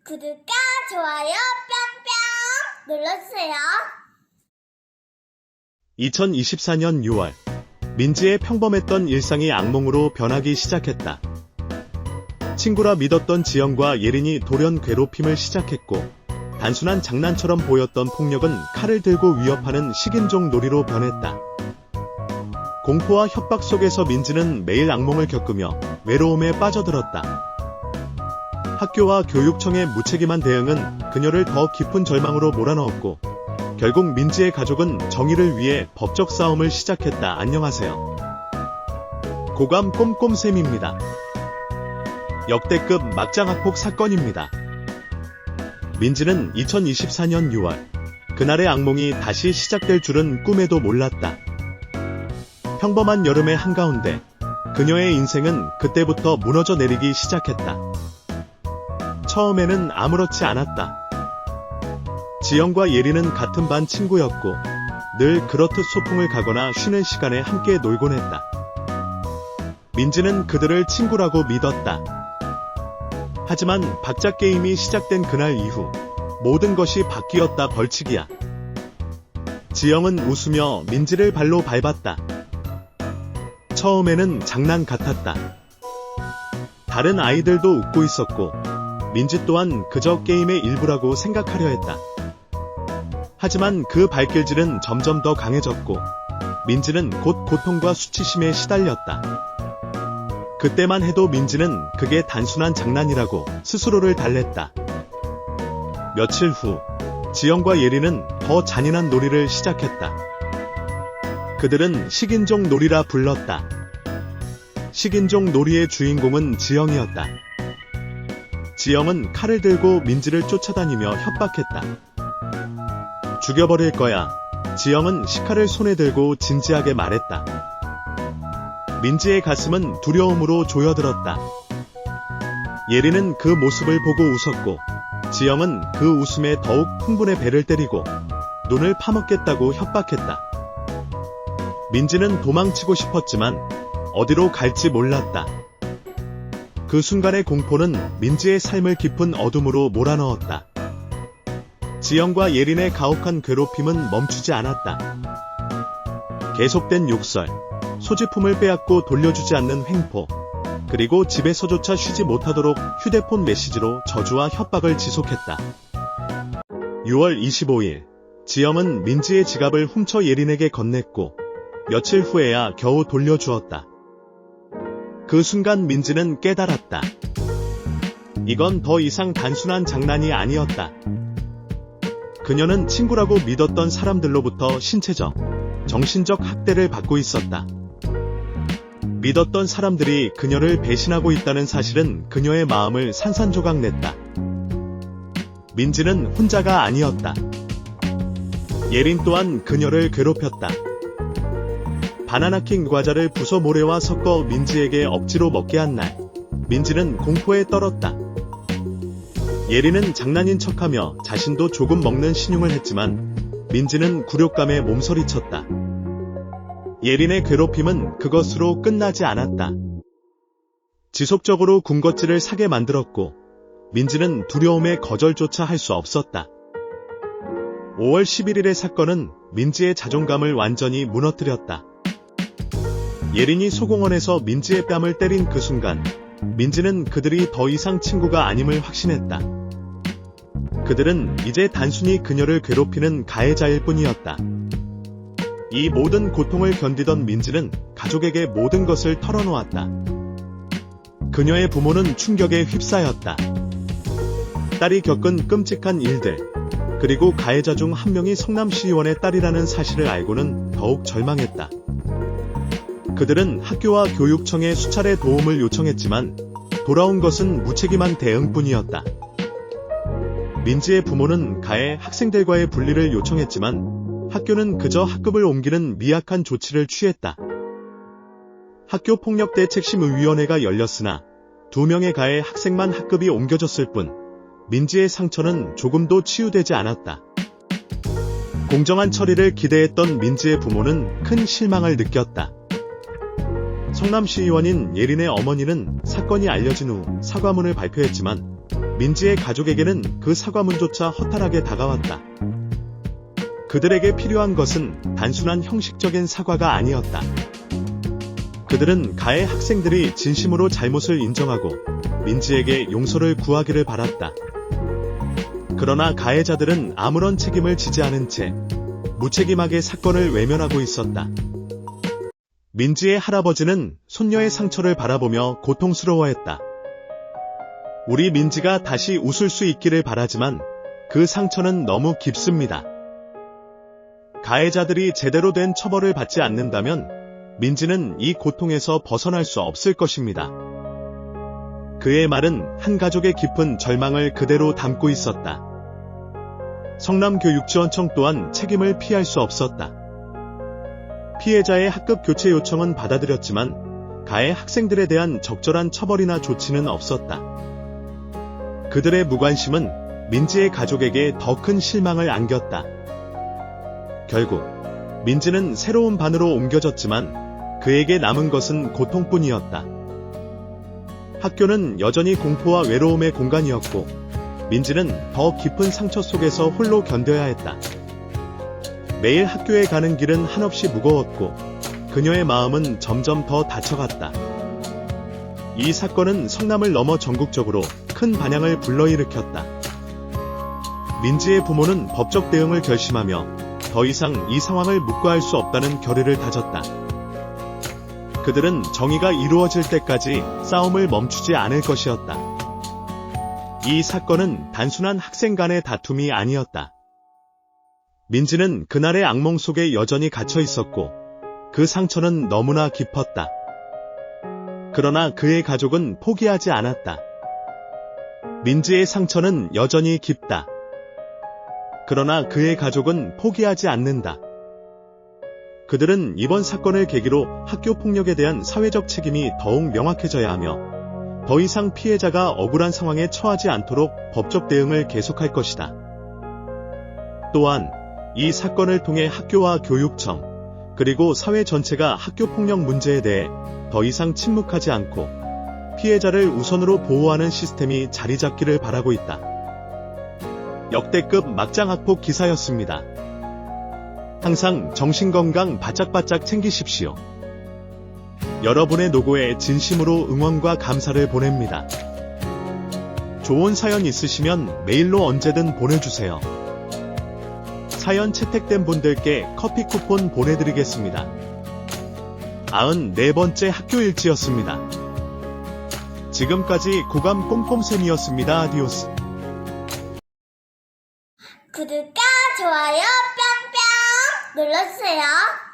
구독과 좋아요 뿅뿅 눌러주세요. 2024년 6월, 민지의 평범했던 일상이 악몽으로 변하기 시작했다. 친구라 믿었던 지영과 예린이 돌연 괴롭힘을 시작했고, 단순한 장난처럼 보였던 폭력은 칼을 들고 위협하는 식인종 놀이로 변했다. 공포와 협박 속에서 민지는 매일 악몽을 겪으며 외로움에 빠져들었다. 학교와 교육청의 무책임한 대응은 그녀를 더 깊은 절망으로 몰아넣었고, 결국 민지의 가족은 정의를 위해 법적 싸움을 시작했다. 안녕하세요. 고감 꼼꼼쌤입니다. 역대급 막장학폭 사건입니다. 민지는 2024년 6월, 그날의 악몽이 다시 시작될 줄은 꿈에도 몰랐다. 평범한 여름의 한가운데, 그녀의 인생은 그때부터 무너져 내리기 시작했다. 처음에는 아무렇지 않았다. 지영과 예린은 같은 반 친구였고, 늘 그렇듯 소풍을 가거나 쉬는 시간에 함께 놀곤 했다. 민지는 그들을 친구라고 믿었다. 하지만 박자 게임이 시작된 그날 이후 모든 것이 바뀌었다. 벌칙이야. 지영은 웃으며 민지를 발로 밟았다. 처음에는 장난 같았다. 다른 아이들도 웃고 있었고, 민지 또한 그저 게임의 일부라고 생각하려 했다. 하지만 그 발길질은 점점 더 강해졌고, 민지는 곧 고통과 수치심에 시달렸다. 그때만 해도 민지는 그게 단순한 장난이라고 스스로를 달랬다. 며칠 후, 지영과 예린은 더 잔인한 놀이를 시작했다. 그들은 식인종 놀이라 불렀다. 식인종 놀이의 주인공은 지영이었다. 지영은 칼을 들고 민지를 쫓아다니며 협박했다. 죽여버릴 거야. 지영은 식칼을 손에 들고 진지하게 말했다. 민지의 가슴은 두려움으로 조여들었다. 예린은 그 모습을 보고 웃었고, 지영은 그 웃음에 더욱 흥분의 배를 때리고 눈을 파먹겠다고 협박했다. 민지는 도망치고 싶었지만 어디로 갈지 몰랐다. 그 순간의 공포는 민지의 삶을 깊은 어둠으로 몰아넣었다. 지영과 예린의 가혹한 괴롭힘은 멈추지 않았다. 계속된 욕설, 소지품을 빼앗고 돌려주지 않는 횡포, 그리고 집에서조차 쉬지 못하도록 휴대폰 메시지로 저주와 협박을 지속했다. 6월 25일, 지영은 민지의 지갑을 훔쳐 예린에게 건넸고, 며칠 후에야 겨우 돌려주었다. 그 순간 민지는 깨달았다. 이건 더 이상 단순한 장난이 아니었다. 그녀는 친구라고 믿었던 사람들로부터 신체적, 정신적 학대를 받고 있었다. 믿었던 사람들이 그녀를 배신하고 있다는 사실은 그녀의 마음을 산산조각 냈다. 민지는 혼자가 아니었다. 예린 또한 그녀를 괴롭혔다. 바나나킹 과자를 부숴 모래와 섞어 민지에게 억지로 먹게 한 날, 민지는 공포에 떨었다. 예린은 장난인 척하며 자신도 조금 먹는 신용을 했지만, 민지는 굴욕감에 몸서리쳤다. 예린의 괴롭힘은 그것으로 끝나지 않았다. 지속적으로 군것질을 사게 만들었고, 민지는 두려움에 거절조차 할 수 없었다. 5월 11일의 사건은 민지의 자존감을 완전히 무너뜨렸다. 예린이 소공원에서 민지의 뺨을 때린 그 순간, 민지는 그들이 더 이상 친구가 아님을 확신했다. 그들은 이제 단순히 그녀를 괴롭히는 가해자일 뿐이었다. 이 모든 고통을 견디던 민지는 가족에게 모든 것을 털어놓았다. 그녀의 부모는 충격에 휩싸였다. 딸이 겪은 끔찍한 일들, 그리고 가해자 중 한 명이 성남시의원의 딸이라는 사실을 알고는 더욱 절망했다. 그들은 학교와 교육청에 수차례 도움을 요청했지만 돌아온 것은 무책임한 대응뿐이었다. 민지의 부모는 가해 학생들과의 분리를 요청했지만 학교는 그저 학급을 옮기는 미약한 조치를 취했다. 학교폭력대책심의위원회가 열렸으나 2명의 가해 학생만 학급이 옮겨졌을 뿐 민지의 상처는 조금도 치유되지 않았다. 공정한 처리를 기대했던 민지의 부모는 큰 실망을 느꼈다. 성남시의원인 예린의 어머니는 사건이 알려진 후 사과문을 발표했지만 민지의 가족에게는 그 사과문조차 허탈하게 다가왔다. 그들에게 필요한 것은 단순한 형식적인 사과가 아니었다. 그들은 가해 학생들이 진심으로 잘못을 인정하고 민지에게 용서를 구하기를 바랐다. 그러나 가해자들은 아무런 책임을 지지 않은 채 무책임하게 사건을 외면하고 있었다. 민지의 할아버지는 손녀의 상처를 바라보며 고통스러워했다. 우리 민지가 다시 웃을 수 있기를 바라지만 그 상처는 너무 깊습니다. 가해자들이 제대로 된 처벌을 받지 않는다면 민지는 이 고통에서 벗어날 수 없을 것입니다. 그의 말은 한 가족의 깊은 절망을 그대로 담고 있었다. 성남교육지원청 또한 책임을 피할 수 없었다. 피해자의 학급 교체 요청은 받아들였지만 가해 학생들에 대한 적절한 처벌이나 조치는 없었다. 그들의 무관심은 민지의 가족에게 더 큰 실망을 안겼다. 결국 민지는 새로운 반으로 옮겨졌지만 그에게 남은 것은 고통뿐이었다. 학교는 여전히 공포와 외로움의 공간이었고 민지는 더 깊은 상처 속에서 홀로 견뎌야 했다. 매일 학교에 가는 길은 한없이 무거웠고 그녀의 마음은 점점 더 다쳐갔다. 이 사건은 성남을 넘어 전국적으로 큰 반향을 불러일으켰다. 민지의 부모는 법적 대응을 결심하며 더 이상 이 상황을 묵과할 수 없다는 결의를 다졌다. 그들은 정의가 이루어질 때까지 싸움을 멈추지 않을 것이었다. 이 사건은 단순한 학생 간의 다툼이 아니었다. 민지는 그날의 악몽 속에 여전히 갇혀 있었고 그 상처는 너무나 깊었다. 그러나 그의 가족은 포기하지 않았다. 민지의 상처는 여전히 깊다. 그러나 그의 가족은 포기하지 않는다. 그들은 이번 사건을 계기로 학교 폭력에 대한 사회적 책임이 더욱 명확해져야 하며 더 이상 피해자가 억울한 상황에 처하지 않도록 법적 대응을 계속할 것이다. 또한 이 사건을 통해 학교와 교육청, 그리고 사회 전체가 학교 폭력 문제에 대해 더 이상 침묵하지 않고 피해자를 우선으로 보호하는 시스템이 자리 잡기를 바라고 있다. 역대급 막장 학폭 기사였습니다. 항상 정신건강 바짝바짝 챙기십시오. 여러분의 노고에 진심으로 응원과 감사를 보냅니다. 좋은 사연 있으시면 메일로 언제든 보내주세요. 사연 채택된 분들께 커피 쿠폰 보내드리겠습니다. 94번째 학교일지였습니다. 지금까지 고감 꼼꼼쌤이었습니다. 아디오스. 구독과 좋아요 뿅뿅 눌러주세요.